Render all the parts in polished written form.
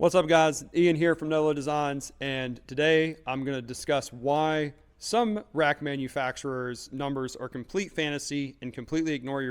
What's up, guys? Ian here from No Load Designs, and today I'm going to discuss why some rack manufacturers' numbers are complete fantasy and completely ignore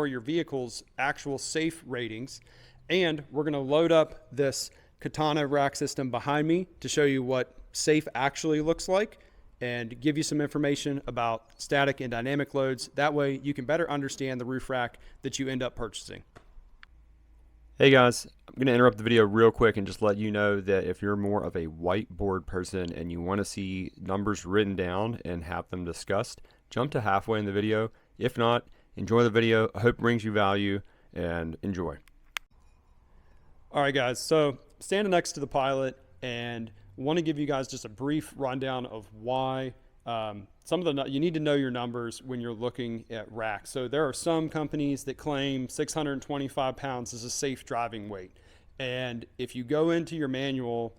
your vehicle's actual safe ratings. And we're going to load up this Katana rack system behind me to show you what safe actually looks like and give you some information about static and dynamic loads. That way you can better understand the roof rack that you end up purchasing. Hey guys, I'm going to interrupt the video real quick and just let you know that if you're more of a whiteboard person and you want to see numbers written down and have them discussed, jump to halfway in the video. If not, enjoy the video. I hope it brings you value and enjoy. All right guys, so standing next to the Pilot and want to give you guys just a brief rundown of why you need to know your numbers when you're looking at racks. So there are some companies that claim 625 pounds is a safe driving weight. And if you go into your manual,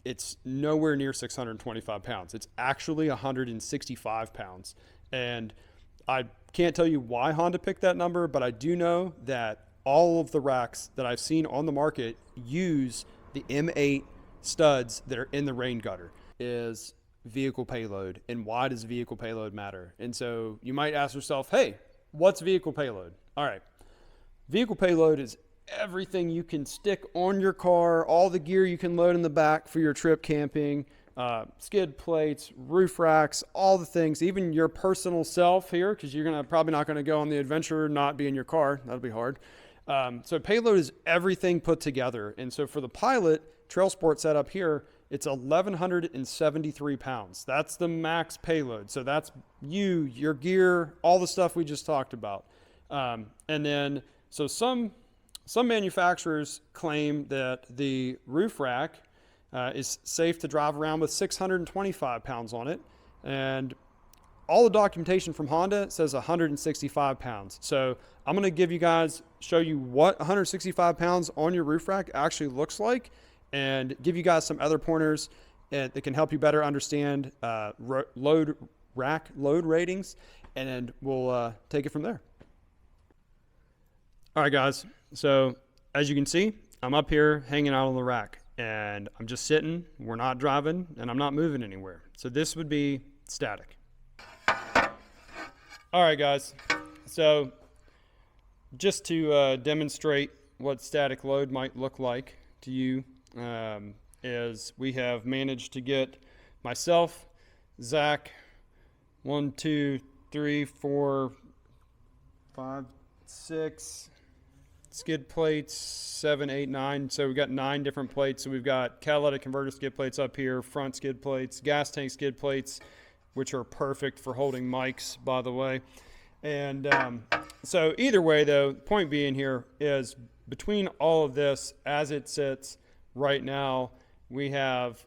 it's nowhere near 625 pounds. It's actually 165 pounds. And I can't tell you why Honda picked that number, but I do know that all of the racks that I've seen on the market use the M8 studs that are in the rain gutter. Is vehicle payload, and why does vehicle payload matter? And so you might ask yourself, hey, what's vehicle payload? All right, vehicle payload is everything you can stick on your car, all the gear you can load in the back for your trip camping, skid plates, roof racks, all the things, even your personal self here, because you're probably not going to go on the adventure not be in your car. That'll be hard. So payload is everything put together. And so for the Pilot Trail Sport setup here, it's 1,173 pounds. That's the max payload. So that's your gear, all the stuff we just talked about. And then, so some manufacturers claim that the roof rack is safe to drive around with 625 pounds on it. And all the documentation from Honda says 165 pounds. So I'm going to show you what 165 pounds on your roof rack actually looks like, and give you guys some other pointers that can help you better understand rack load ratings, and then we'll take it from there. All right, guys. So as you can see, I'm up here hanging out on the rack, and I'm just sitting. We're not driving, and I'm not moving anywhere. So this would be static. All right, guys. So just to demonstrate what static load might look like to you, is we have managed to get myself, Zach, 1, 2, 3, 4, 5, 6 skid plates, 7, 8, 9. So we've got 9 different plates. So we've got catalytic converter skid plates up here, front skid plates, gas tank skid plates, which are perfect for holding mics, by the way. And so either way, though, the point being here is between all of this, as it sits right now, we have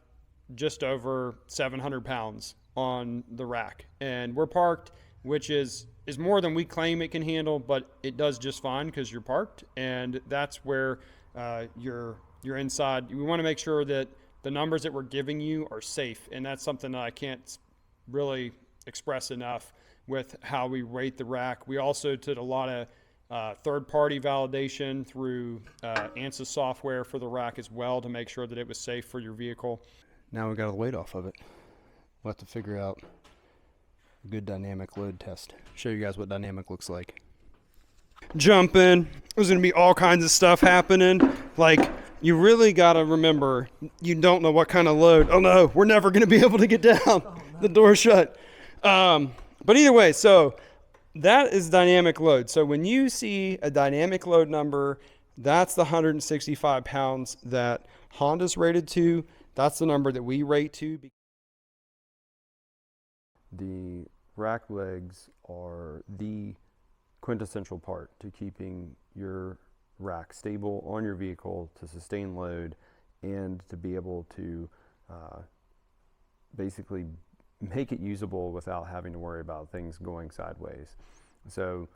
just over 700 pounds on the rack, and we're parked, which is more than we claim it can handle, but it does just fine because you're parked, and that's where you're inside. We want to make sure that the numbers that we're giving you are safe, and that's something that I can't really express enough with how we rate the rack. We also did a lot of third-party validation through ANSYS software for the rack as well to make sure that it was safe for your vehicle. Now we got the weight off of it. We'll have to figure out a good dynamic load test. Show you guys what dynamic looks like. Jumping. There's going to be all kinds of stuff happening. Like, you really got to remember, you don't know what kind of load. Oh no, we're never going to be able to get down. Oh, no. The door's shut. But either way, so that is dynamic load. So when you see a dynamic load number, that's the 165 pounds that Honda's rated to. That's the number that we rate to. The rack legs are the quintessential part to keeping your rack stable on your vehicle, to sustain load, and to be able to basically make it usable without having to worry about things going sideways. So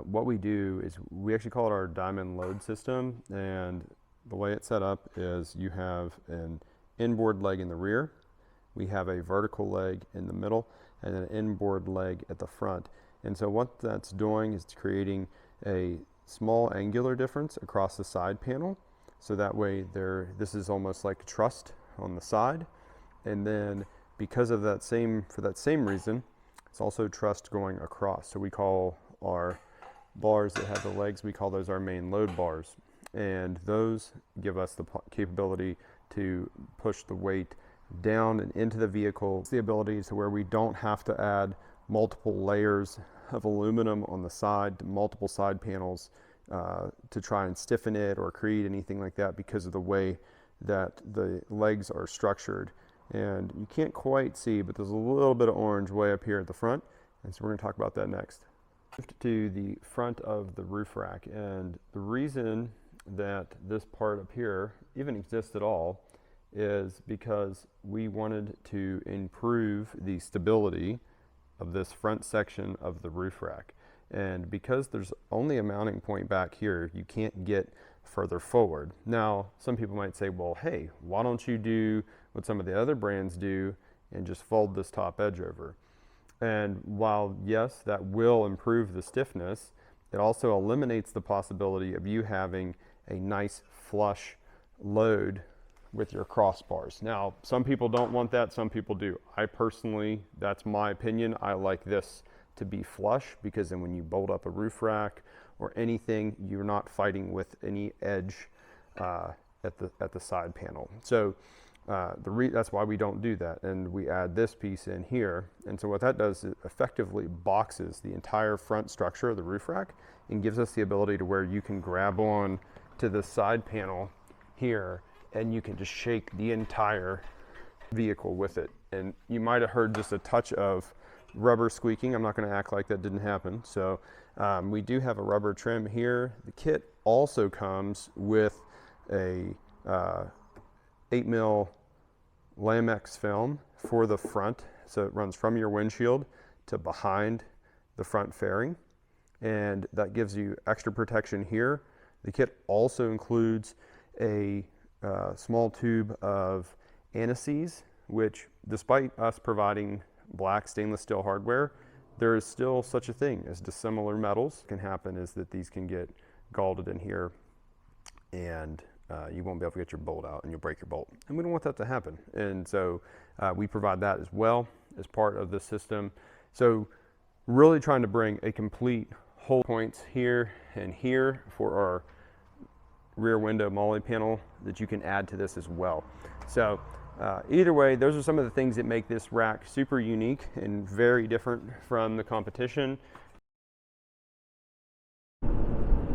what we do is we actually call it our diamond load system, and the way it's set up is you have an inboard leg in the rear, we have a vertical leg in the middle, and an inboard leg at the front. And so what that's doing is creating a small angular difference across the side panel So that way this is almost like trussed on the side. And then because of that for that same reason, it's also trussed going across. So we call our bars that have the legs, we call those our main load bars. And those give us the capability to push the weight down and into the vehicle. It's the ability to where we don't have to add multiple layers of aluminum on the side, multiple side panels to try and stiffen it or create anything like that because of the way that the legs are structured. And you can't quite see, but there's a little bit of orange way up here at the front. And so we're going to talk about that next. To the front of the roof rack, and the reason that this part up here even exists at all is because we wanted to improve the stability of this front section of the roof rack. And because there's only a mounting point back here, you can't get further forward. Now, some people might say, well, hey, why don't you do what some of the other brands do and just fold this top edge over? And while, yes, that will improve the stiffness, it also eliminates the possibility of you having a nice flush load with your crossbars. Now, some people don't want that, some people do. I personally, that's my opinion, I like this to be flush, because then when you bolt up a roof rack or anything, you're not fighting with any edge at the side panel. So that's why we don't do that, and we add this piece in here. And so what that does is effectively boxes the entire front structure of the roof rack and gives us the ability to where you can grab on to the side panel here and you can just shake the entire vehicle with it. And you might have heard just a touch of rubber squeaking. I'm not going to act like that didn't happen. So we do have a rubber trim here. The kit also comes with a 8mm Lamex film for the front, so it runs from your windshield to behind the front fairing, and that gives you extra protection here. The kit also includes a small tube of anti-seize, which, despite us providing black stainless steel hardware, there is still such a thing as dissimilar metals. What can happen is that these can get galded in here, and you won't be able to get your bolt out and you'll break your bolt. And we don't want that to happen. And so we provide that as well as part of the system. So really trying to bring a complete whole points here and here for our rear window MOLLE panel that you can add to this as well. So either way, those are some of the things that make this rack super unique and very different from the competition.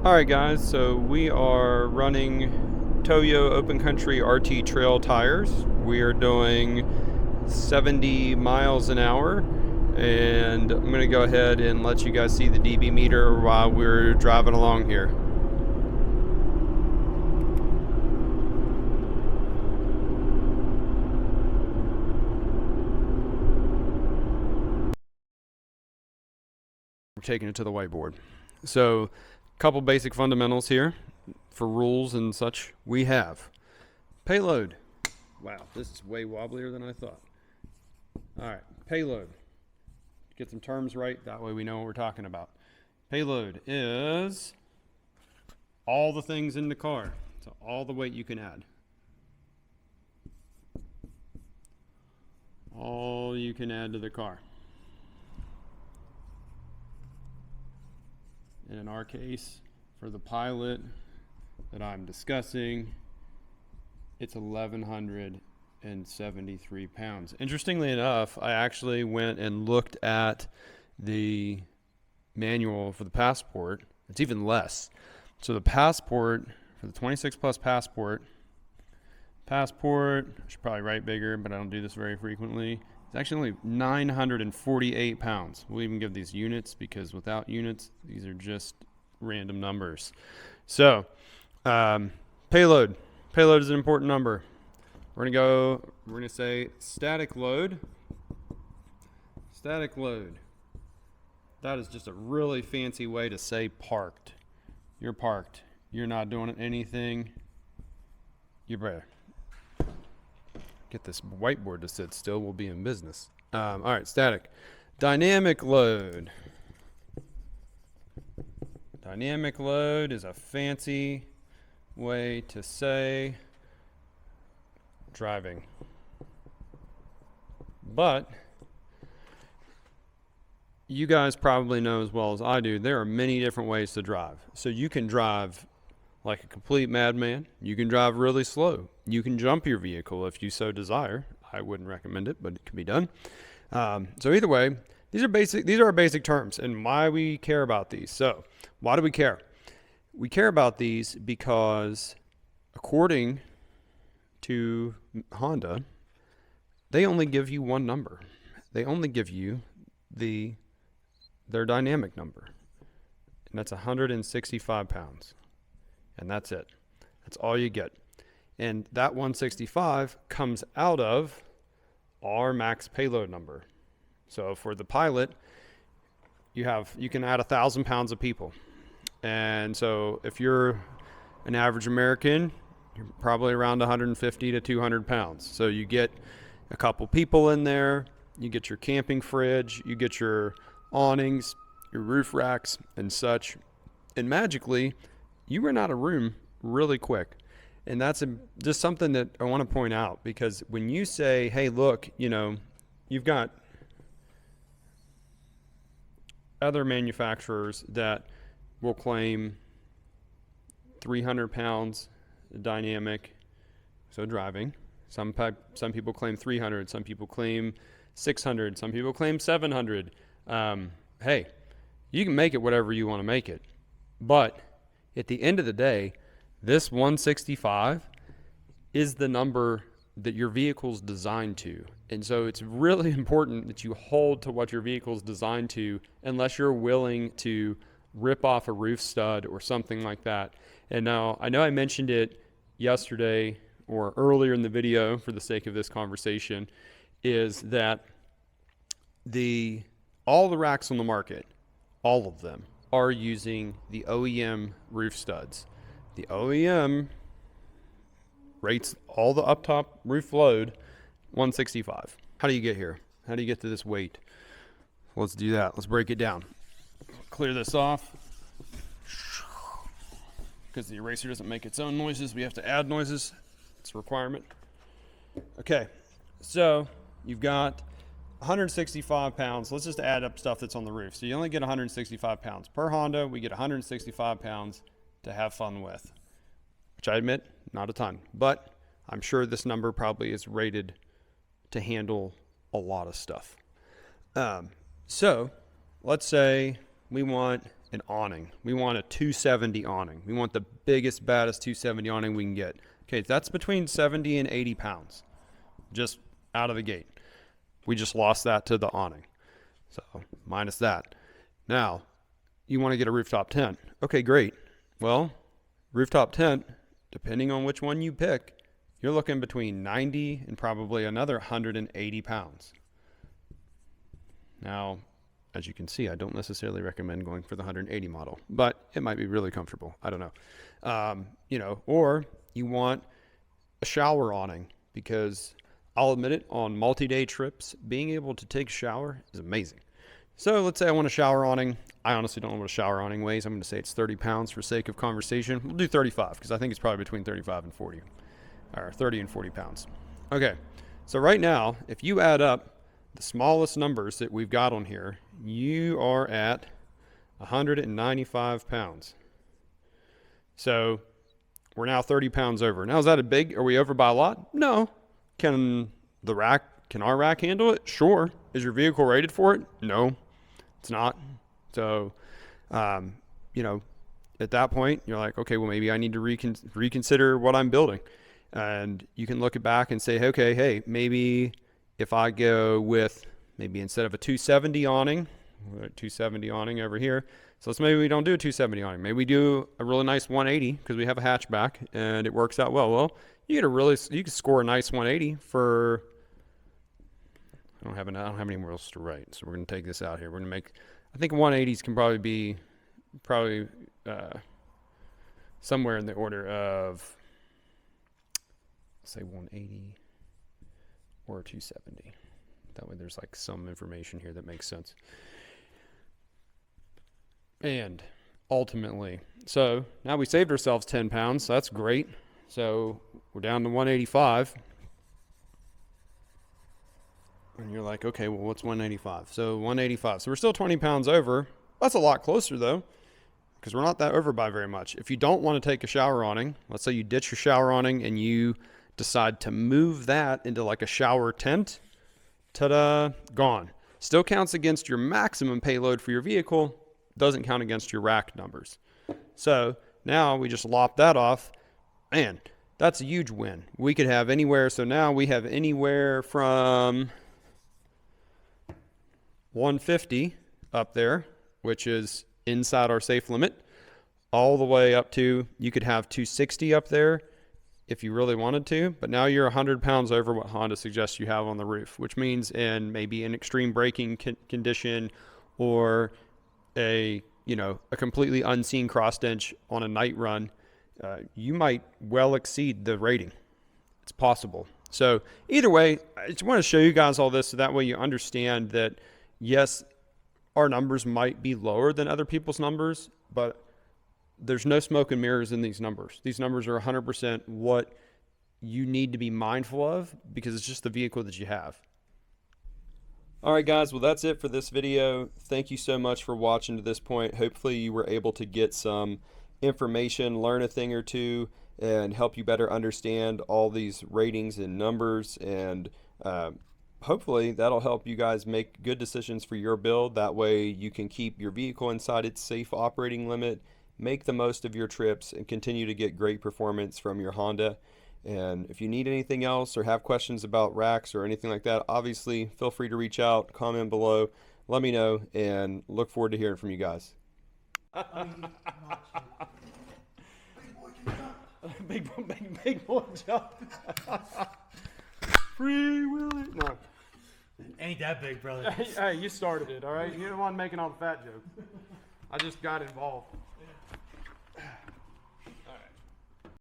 All right, guys, so we are running Toyo Open Country RT Trail tires. We are doing 70 miles an hour, and I'm going to go ahead and let you guys see the dB meter while we're driving along here. We're taking it to the whiteboard. So, a couple basic fundamentals here for rules and such. We have payload. Wow, this is way wobblier than I thought. All right, payload. Get some terms right, that way we know what we're talking about. Payload is all the things in the car, so all the weight you can add. All you can add to the car. And in our case, for the Pilot that I'm discussing, it's 1,173 pounds. Interestingly enough, I actually went and looked at the manual for the Passport. It's even less. So the Passport, for the 26 Plus Passport, I should probably write bigger, but I don't do this very frequently. It's actually only 948 pounds. We'll even give these units, because without units, these are just random numbers. So, payload. Payload is an important number. We're gonna say static load. Static load. That is just a really fancy way to say parked. You're parked. You're not doing anything. You better get this whiteboard to sit still. We'll be in business. All right, static. Dynamic load. Dynamic load is a fancy way to say driving. But you guys probably know as well as I do, there are many different ways to drive. So you can drive like a complete madman. You can drive really slow. You can jump your vehicle if you so desire. I wouldn't recommend it, but it can be done. So either way, these are our basic terms and why we care about these. So why do we care? We care about these because according to Honda, they only give you one number. They only give you their dynamic number, and that's 165 pounds. And that's it. That's all you get. And that 165 comes out of our max payload number. So for the pilot, you can add 1,000 pounds of people. And so if you're an average American, you're probably around 150 to 200 pounds. So you get a couple people in there, you get your camping fridge, you get your awnings, your roof racks and such. And magically, you run out of room really quick. And that's just something that I want to point out, because when you say, hey, look, you've got other manufacturers that will claim 300 pounds dynamic, so driving. Some people claim 300, some people claim 600, some people claim 700. Hey, you can make it whatever you want to make it. But at the end of the day, this 165 is the number that your vehicle's designed to. And so it's really important that you hold to what your vehicle's designed to, unless you're willing to rip off a roof stud or something like that. And now I know I mentioned it yesterday or earlier in the video for the sake of this conversation, is that all the racks on the market, all of them, are using the OEM roof studs. The OEM rates all the up top roof load 165. How do you get here? How do you get to this weight? Let's do that. Let's break it down. Clear this off. Because the eraser doesn't make its own noises, we have to add noises. It's a requirement. Okay, so you've got 165 pounds. Let's just add up stuff that's on the roof. So you only get 165 pounds. Per Honda, we get 165 pounds to have fun with, which I admit, not a ton. But I'm sure this number probably is rated to handle a lot of stuff. So let's say we want an awning. We want a 270 awning. We want the biggest, baddest 270 awning we can get. Okay, that's between 70 and 80 pounds, just out of the gate. We just lost that to the awning. So minus that. Now, you want to get a rooftop tent. Okay, great. Well, rooftop tent, depending on which one you pick, you're looking between 90 and probably another 180 pounds. Now, as you can see, I don't necessarily recommend going for the 180 model, but it might be really comfortable. I don't know. Or you want a shower awning, because I'll admit it, on multi-day trips, being able to take a shower is amazing. So let's say I want a shower awning. I honestly don't know what a shower awning weighs. I'm going to say it's 30 pounds for sake of conversation. We'll do 35 because I think it's probably between 35 and 40, or 30 and 40 pounds. Okay, so right now, if you add up the smallest numbers that we've got on here, you are at 195 pounds. So we're now 30 pounds over. Now, is that are we over by a lot? No. Can our rack handle it? Sure. Is your vehicle rated for it? No, it's not. So, at that point, you're like, okay, well, maybe I need to reconsider what I'm building. And you can look it back and say, okay, hey, maybe if I go with maybe instead of a 270 awning, 270 awning over here. So maybe we don't do a 270 awning. Maybe we do a really nice 180 because we have a hatchback and it works out well. Well, you can score a nice 180 for. I don't have any more else to write, so we're going to take this out here. We're going to make. I think 180s can probably be somewhere in the order of, say, 180 or 270. That way, there's like some information here that makes sense. And ultimately. So now we saved ourselves 10 pounds. So that's great. So we're down to 185. And you're like, okay, well, what's 185? So 185. So we're still 20 pounds over. That's a lot closer, though, because we're not that over by very much. If you don't want to take a shower awning, let's say you ditch your shower awning and you decide to move that into like a shower tent, ta-da, gone. Still counts against your maximum payload for your vehicle, doesn't count against your rack numbers. So now we just lop that off. Man, that's a huge win. We could have anywhere, so now we have anywhere from 150 up there, which is inside our safe limit, all the way up to, you could have 260 up there if you really wanted to, but now you're 100 pounds over what Honda suggests you have on the roof, which means in maybe an extreme braking condition or a completely unseen cross stench on a night run, you might well exceed the rating. It's possible. So either way, I just want to show you guys all this so that way you understand that, yes, our numbers might be lower than other people's numbers, but there's no smoke and mirrors in these numbers. These numbers are 100% what you need to be mindful of because it's just the vehicle that you have. All right, guys, well, that's it for this video. Thank you so much for watching to this point. Hopefully you were able to get some information, learn a thing or two, and help you better understand all these ratings and numbers, and hopefully that'll help you guys make good decisions for your build. That way you can keep your vehicle inside its safe operating limit, make the most of your trips, and continue to get great performance from your Honda. And if you need anything else or have questions about racks or anything like that, obviously feel free to reach out, comment below, let me know, and look forward to hearing from you guys. Big boy jump. Free Willy. No. Ain't that big, brother. Hey, you started it, all right? You're the one making all the fat jokes. I just got involved.